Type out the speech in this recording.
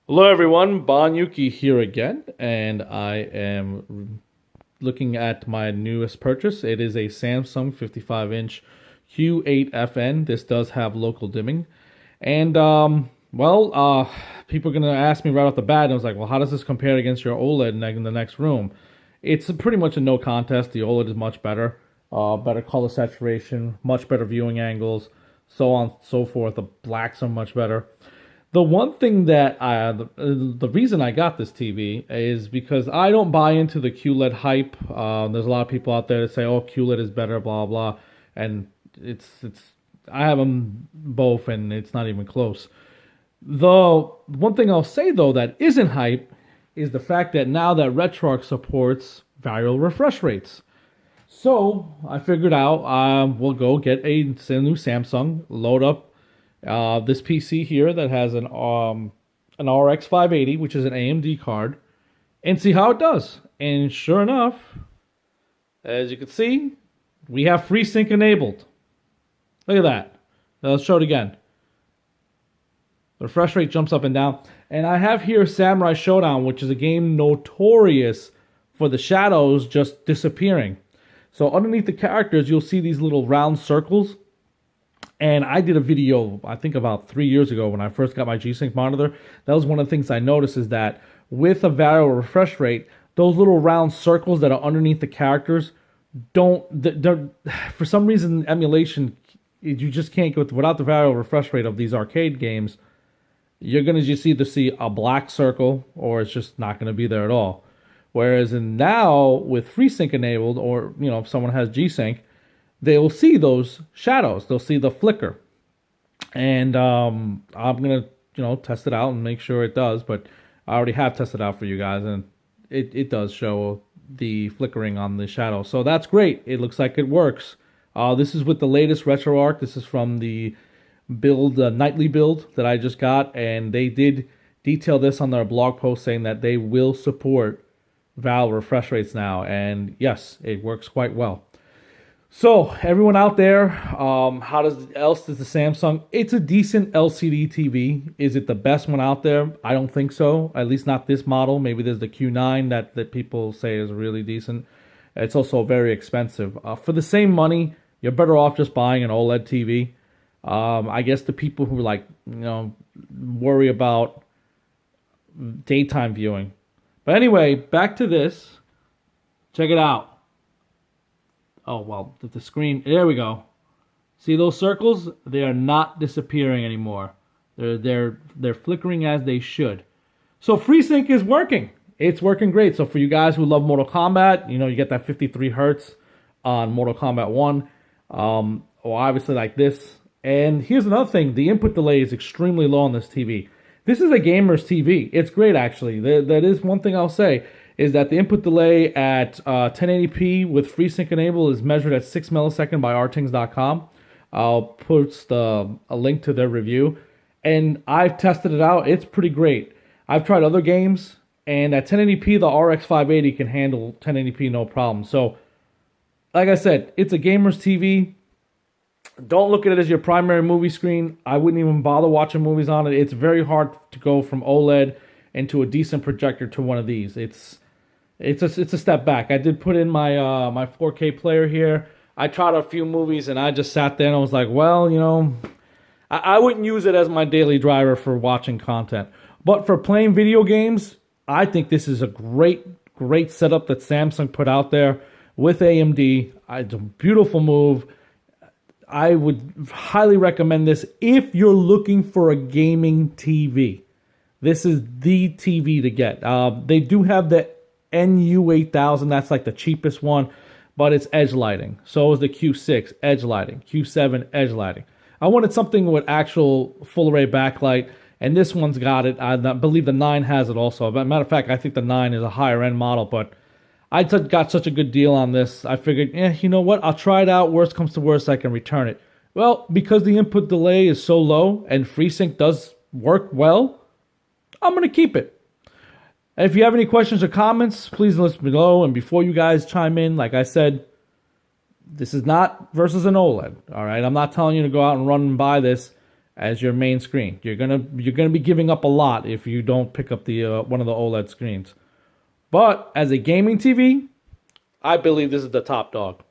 Hello everyone, Banyuki here again, and I am looking at my newest purchase. It is a Samsung 55-inch Q8FN. This does have local dimming. And, people are going to ask me right off the bat, and I was like, well, how does this compare against your OLED in the next room? It's pretty much a no contest. The OLED is much better. Better color saturation, much better viewing angles, so on and so forth. The blacks are much better. The one thing that the reason I got this TV is because I don't buy into the QLED hype. There's a lot of people out there that say, "Oh, QLED is better," blah blah, and it's I have them both, and it's not even close. The one thing I'll say though that isn't hype is the fact that now that RetroArch supports variable refresh rates. So I figured out we'll go get a new Samsung, load up this PC here that has an RX 580, which is an AMD card, and see how it does. And sure enough, as you can see, we have FreeSync enabled. Look at that. Now let's show it again. The refresh rate jumps up and down. And I have here Samurai Showdown, which is a game notorious for the shadows just disappearing. So underneath the characters, you'll see these little round circles. And I did a video, I think about 3 years ago when I first got my G-Sync monitor. That was one of the things I noticed is that with a variable refresh rate, those little round circles that are underneath the characters they're for some reason, emulation, you just can't go without the variable refresh rate of these arcade games. You're going to just either see a black circle or it's just not going to be there at all. Whereas now with FreeSync enabled, or if someone has G-Sync, they will see those shadows. They'll see the flicker. And I'm going to test it out and make sure it does. But I already have tested out for you guys, and it does show the flickering on the shadow. So that's great. It looks like it works. This is with the latest RetroArch. This is from the build, nightly build that I just got. And they did detail this on their blog post saying that they will support variable refresh rates now. And yes, it works quite well. So everyone out there, how else does the Samsung? It's a decent LCD TV. Is it the best one out there? I don't think so. At least not this model. Maybe there's the Q9 that people say is really decent. It's also very expensive. For the same money, you're better off just buying an OLED TV. I guess the people who worry about daytime viewing. But anyway, back to this. Check it out. Oh, well, the screen, there we go. See those circles? They are not disappearing anymore. They're flickering as they should. So FreeSync is working. It's working great. So for you guys who love Mortal Kombat, you get that 53 hertz on Mortal Kombat 1. Or obviously like this. And here's another thing. The input delay is extremely low on this TV. This is a gamer's TV. It's great, actually. That is one thing I'll say, is that the input delay at 1080p with FreeSync enabled is measured at 6 milliseconds by rtings.com. I'll put a link to their review. And I've tested it out. It's pretty great. I've tried other games, and at 1080p, the RX 580 can handle 1080p no problem. So, like I said, it's a gamer's TV. Don't look at it as your primary movie screen. I wouldn't even bother watching movies on it. It's very hard to go from OLED into a decent projector to one of these. It's a step back. I did put in my my 4K player here. I tried a few movies and I just sat there and I was like, well, I wouldn't use it as my daily driver for watching content. But for playing video games, I think this is a great setup that Samsung put out there with AMD. It's a beautiful move. I would highly recommend this if you're looking for a gaming TV. This is the TV to get. They do have the NU8000. That's like the cheapest one, but it's edge lighting. So is the Q6, edge lighting. Q7, edge lighting. I wanted something with actual full array backlight, and this one's got it. I believe the 9 has it also. But matter of fact, I think the 9 is a higher end model, but I got such a good deal on this. I figured, you know what? I'll try it out. Worst comes to worst, I can return it. Well, because the input delay is so low and FreeSync does work well, I'm going to keep it. And if you have any questions or comments, please list below. And before you guys chime in, like I said, this is not versus an OLED. All right, I'm not telling you to go out and run and buy this. as your main screen. You're gonna be giving up a lot if you don't pick up the one of the OLED screens. But as a gaming TV, I believe this is the top dog.